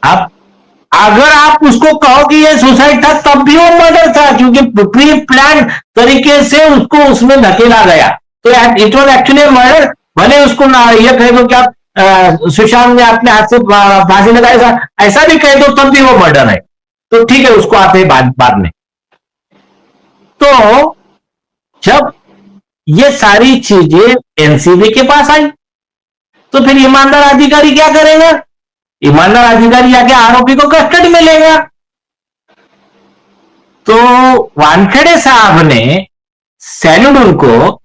अब अगर आप उसको कहो कि ये सुसाइड था, तब भी वो मर्डर था, क्योंकि प्री प्लान तरीके से उसको उसमें धकेला गया। तो इट वॉज एक्चुअली मर्डर। भले उसको ना ये कह दो कि आप सुशांत ने अपने हाथ से फांसी लगाया, ऐसा भी कह दो, तब भी वो मर्डर है। तो ठीक है, उसको आते हैं बाद में। तो जब ये सारी चीजें एनसीबी के पास आई, तो फिर ईमानदार अधिकारी क्या करेगा? ईमानदार अधिकारी आके आरोपी को कस्टडी में लेगा। तो वानखेड़े साहब ने सैलून को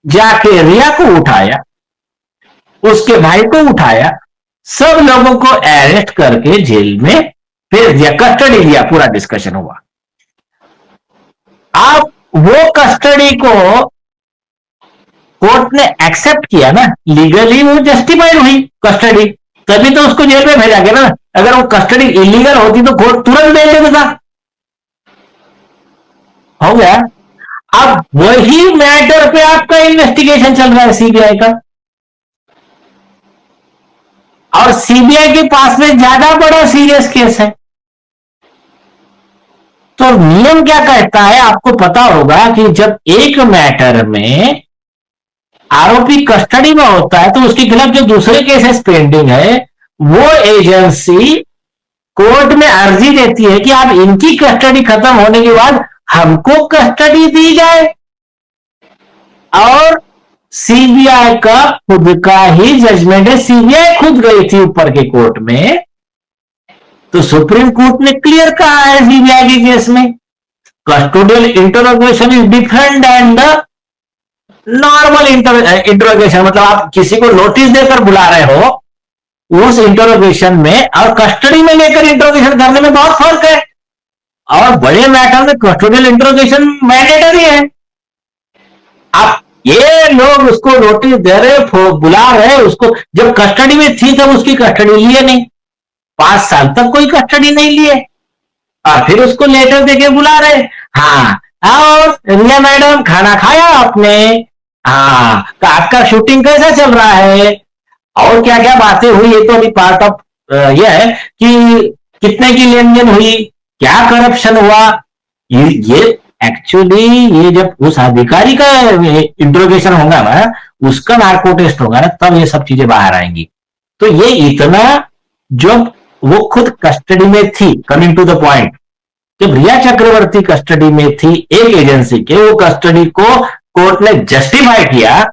जाके रिया को उठाया, उसके भाई को उठाया, सब लोगों को अरेस्ट करके जेल में भेज दिया, कस्टडी लिया, पूरा डिस्कशन हुआ। अब वो कस्टडी को कोर्ट ने एक्सेप्ट किया ना, लीगली वो जस्टिफाइड हुई कस्टडी, तभी तो उसको जेल में भेजा गया ना। अगर वो कस्टडी इलीगल होती तो कोर्ट तुरंत भेज देता था। हो गया। अब वही मैटर पे आपका इन्वेस्टिगेशन चल रहा है सीबीआई का, और सीबीआई के पास में ज्यादा बड़ा सीरियस केस है। तो नियम क्या कहता है आपको पता होगा कि जब एक मैटर में आरोपी कस्टडी में होता है, तो उसके खिलाफ जो दूसरे केसेस पेंडिंग है, वो एजेंसी कोर्ट में अर्जी देती है कि आप इनकी कस्टडी खत्म होने के बाद हमको कस्टडी दी जाए। और सीबीआई का खुद का ही जजमेंट है, सीबीआई खुद गई थी ऊपर के कोर्ट में, तो सुप्रीम कोर्ट ने क्लियर कहा है सीबीआई के केस में, custodial interrogation is different and normal interrogation. मतलब आप किसी को नोटिस देकर बुला रहे हो, उस इंटरोगेशन में और कस्टडी में लेकर इंटरोगेशन करने में बहुत फर्क है। और बड़े मैटर में कस्टोडियल इंटरोगेशन मैंडेटरी है। आप ये लोग उसको नोटिस दे रहे, बुला रहे उसको, जब कस्टडी में थी तब उसकी कस्टडी लिए नहीं, 5 साल तक कोई कस्टडी नहीं लिए, और फिर उसको लेटर देके बुला रहे। हाँ, और रिया मैडम खाना खाया आपने? हाँ, आपका शूटिंग कैसा चल रहा है? और क्या क्या बातें हुई, ये तो अभी पार्ट ऑफ ये है कि कितने की लेन देन हुई, क्या करप्शन हुआ। ये एक्चुअली ये जब उस अधिकारी का इंट्रोगेशन होगा ना, उसका नार्को टेस्ट होगा ना, तब ये सब चीजें बाहर आएंगी। तो ये इतना, जब वो खुद कस्टडी में थी, कमिंग टू द पॉइंट, जब रिया चक्रवर्ती कस्टडी में थी एक एजेंसी के, वो कस्टडी को कोर्ट ने जस्टिफाई किया।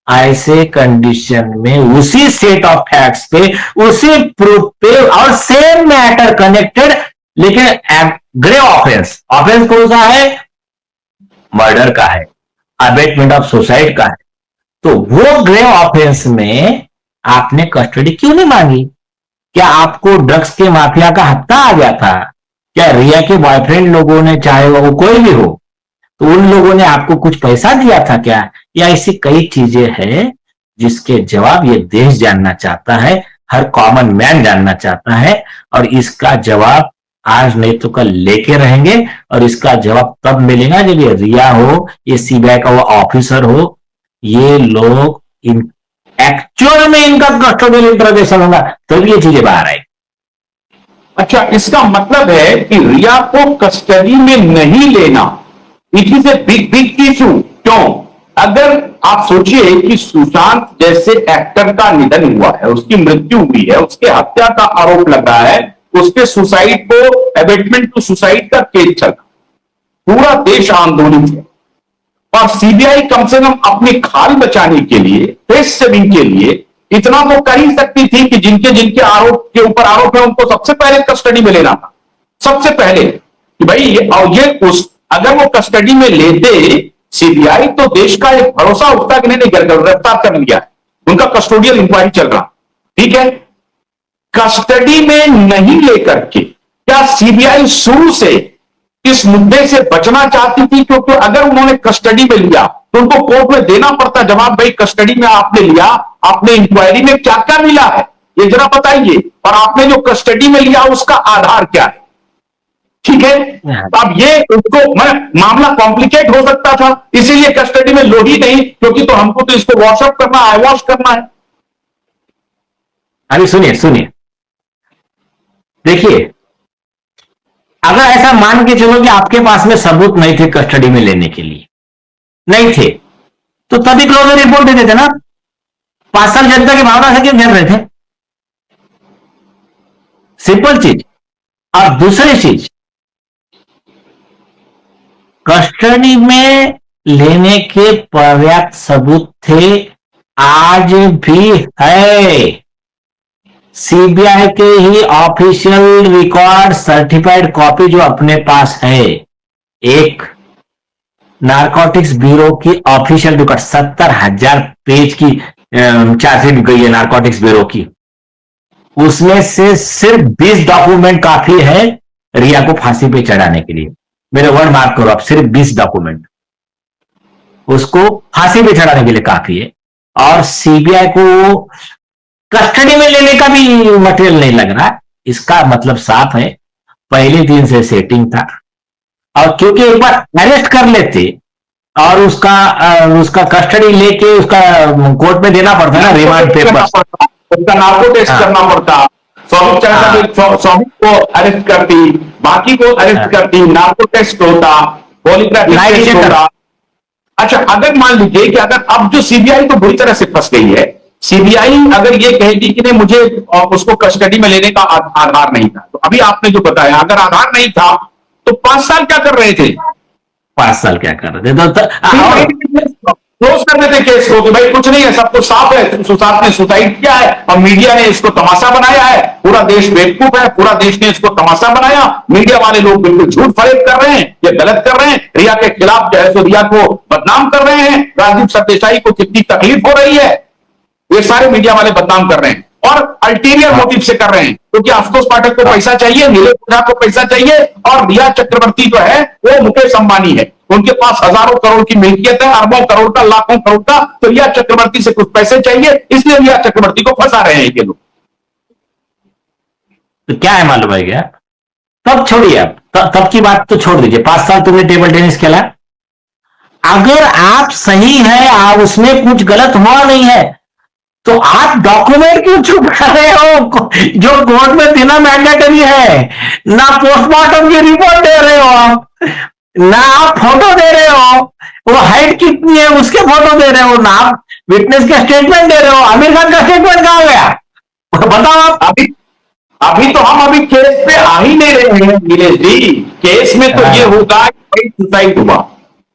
ऐसे कंडीशन में उसी सेट ऑफ फैक्ट्स पे, उसी प्रूफ पे, और सेम मैटर कनेक्टेड, लेकिन ग्रे ऑफेंस, ऑफेंस कौन सा है? मर्डर का है, अबेटमेंट ऑफ सुसाइड का है। तो वो ग्रे ऑफेंस में आपने कस्टडी क्यों नहीं मांगी? क्या आपको ड्रग्स के माफिया का हत्या आ गया था? क्या रिया के बॉयफ्रेंड लोगों ने, चाहे वो कोई भी हो, तो उन लोगों ने आपको कुछ पैसा दिया था क्या? या ऐसी कई चीजें हैं जिसके जवाब ये देश जानना चाहता है, हर कॉमन मैन जानना चाहता है, और इसका जवाब आज नहीं तो कल लेके रहेंगे। और इसका जवाब तब मिलेगा जब ये रिया हो, ये सीबीआई का वो ऑफिसर हो, ये लोग इन एक्चुअल में इनका कस्टोडियल इंटरोगेशन होगा, तब ये चीजें बाहर आएगी। अच्छा, इसका मतलब है कि रिया को कस्टडी में नहीं लेना, it is a big big issue. क्यों? अगर आप सोचिए कि सुशांत जैसे एक्टर का निधन हुआ है, उसकी मृत्यु हुई है, उसके हत्या का आरोप लगा है, उसके सुसाइड को, अबेटमेंट टू सुसाइड का केस चला, पूरा देश आंदोलित है, और सीबीआई कम से कम अपनी खाल बचाने के लिए, फेस सेविंग के लिए इतना तो कर ही सकती थी कि जिनके जिनके आरोप के ऊपर आरोप है उनको सबसे पहले कस्टडी में लेना था, सबसे पहले, कि भाई और ये उस, अगर वो कस्टडी में लेते सीबीआई, तो देश का एक भरोसा उठता कि नहीं गिरफ्तार कर लिया, उनका कस्टोडियल इंक्वायरी चल रहा, ठीक है। कस्टडी में नहीं लेकर के क्या सीबीआई शुरू से इस मुद्दे से बचना चाहती थी? क्योंकि अगर उन्होंने कस्टडी में लिया तो उनको कोर्ट में देना पड़ता जवाब, भाई कस्टडी में आपने लिया, आपने इंक्वायरी में क्या क्या मिला है ये जरा बताइए, और आपने जो कस्टडी में लिया उसका आधार क्या है, ठीक है। अब ये उसको मामला कॉम्प्लिकेट हो सकता था, इसीलिए कस्टडी में लो ही नहीं, क्योंकि तो हमको तो इसको वॉशअप करना है, वॉश करना है। अरे सुनिए सुनिए, देखिए, अगर ऐसा मान के चलो कि आपके पास में सबूत नहीं थे कस्टडी में लेने के लिए, नहीं थे, तो तभी क्लोजर रिपोर्ट दे देते ना। 5 साल जनता की भावना से क्यों घेर रहे थे? सिंपल चीज। और दूसरी चीज, कस्टडी में लेने के पर्याप्त सबूत थे, आज भी है। सीबीआई के ही ऑफिशियल रिकॉर्ड सर्टिफाइड कॉपी जो अपने पास है, एक नारकोटिक्स ब्यूरो की ऑफिशियल रिकॉर्ड, 70,000 पेज की चार्जशीट गई है नारकोटिक्स ब्यूरो की, उसमें से सिर्फ 20 डॉक्यूमेंट काफी है रिया को फांसी पे चढ़ाने के लिए। मेरे वर्ड मार्क करो आप, सिर्फ 20 डॉक्यूमेंट उसको फांसी पे चढ़ाने के लिए काफी है। और सीबीआई को कस्टडी में लेने का भी मटेरियल नहीं लग रहा। इसका मतलब साफ है, पहले दिन से सेटिंग था। और क्योंकि एक बार अरेस्ट कर लेते और उसका कस्टडी लेके उसका कोर्ट में देना पड़ता ना, रिमांड पेपर, उसका नार्को टेस्ट हाँ, करना पड़ता। सौमिक को अरेस्ट करती, बाकी को अरेस्ट करती, नार्को टेस्ट होता, पॉलीग्राफ टेस्ट होता। अच्छा, अगर मान लीजिए कि अगर अब जो सीबीआई तो बुरी तरह से फंस गई है, सीबीआई अगर ये कहेगी कि नहीं मुझे उसको कस्टडी में लेने का आधार नहीं था, तो अभी आपने जो बताया अगर आधार नहीं था तो 5 साल क्या कर रहे थे? 5 साल क्या कर रहे थे? क्लोज कर देते केस को कि भाई कुछ नहीं है, सब कुछ साफ है, सुशांत ने सुसाइड किया है और मीडिया ने इसको तमाशा बनाया है, पूरा देश बेवकूफ है, पूरा देश ने इसको तमाशा बनाया, मीडिया वाले लोग बिल्कुल झूठ फरेब कर रहे हैं, ये गलत कर रहे हैं, रिया के खिलाफ जो है सो रिया को बदनाम कर रहे हैं, राजीव सरदेसाई को कितनी तकलीफ हो रही है, ये सारे मीडिया वाले बदनाम कर रहे हैं और अल्टीरियर मोटिव से कर रहे हैं, क्योंकि आशुतोष पाठक को पैसा चाहिए, नीरज ओझा को पैसा चाहिए और रिया चक्रवर्ती जो है वो मुकेश अंबानी है, उनके पास हजारों करोड़ की मिल्कियत है, अरबों करोड़ का, लाखों करोड़ का, तो रिया चक्रवर्ती से कुछ पैसे चाहिए, इसलिए रिया चक्रवर्ती को फंसा रहे हैं ये लोग। तो क्या है मालूम है क्या? तब छोड़िए आप, तब की बात तो छोड़ दीजिए। 5 साल तुमने टेबल टेनिस खेला, अगर आप सही है, आप उसमें कुछ गलत हुआ नहीं है, तो आप डॉक्यूमेंट क्यों छुपा रहे हो जो कोर्ट में देना मैंडेटरी है? ना पोस्टमार्टम की रिपोर्ट दे रहे हो आप, ना आप फोटो दे रहे हो, वो हाइट कितनी है उसके फोटो दे रहे हो, ना आप विटनेस का स्टेटमेंट दे रहे हो। आमिर खान का स्टेटमेंट कहां गया बताओ आप? अभी तो हम अभी केस पे आ ही नहीं रहे हैं नीलेश जी। केस में तो ये होगा कि भाई सुसाइड हुआ,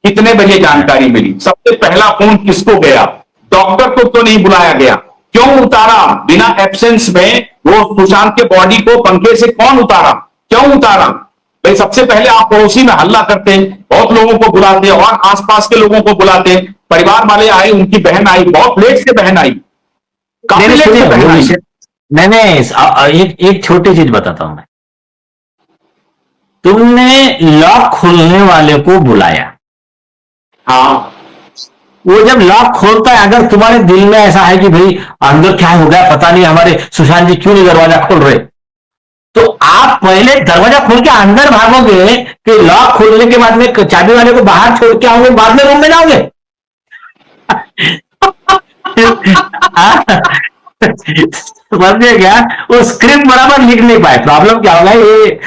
कितने बजे जानकारी मिली, सबसे पहला फोन किसको गया, डॉक्टर को तो नहीं बुलाया गया, क्यों उतारा बिना एब्सेंस में वो सुशांत के बॉडी को पंखे से कौन उतारा, क्यों उतारा? भाई सबसे पहले आप पड़ोसी में हल्ला करते हैं, बहुत लोगों को बुलाते हैं और आसपास के लोगों को बुलाते हैं, परिवार वाले आए, उनकी बहन आई, बहुत लेट से बहन आई, काफी लेट से बहन आई। मैंने एक छोटी चीज बताता हूं मैं। तुमने लॉक खोलने वाले को बुलाया, हाँ, वो जब लॉक खोलता है, अगर तुम्हारे दिल में ऐसा है कि भाई अंदर क्या हो गया पता नहीं, हमारे सुशांत जी क्यों नहीं दरवाजा खोल रहे, तो आप पहले दरवाजा खोल के अंदर भागोगे कि लॉक खोलने के बाद में चाबी वाले को बाहर छोड़ के आओगे, बाद में रूम में जाओगे? समझिए क्या? वो स्क्रिप्ट बराबर लिख नहीं पाए। प्रॉब्लम क्या होगा, ये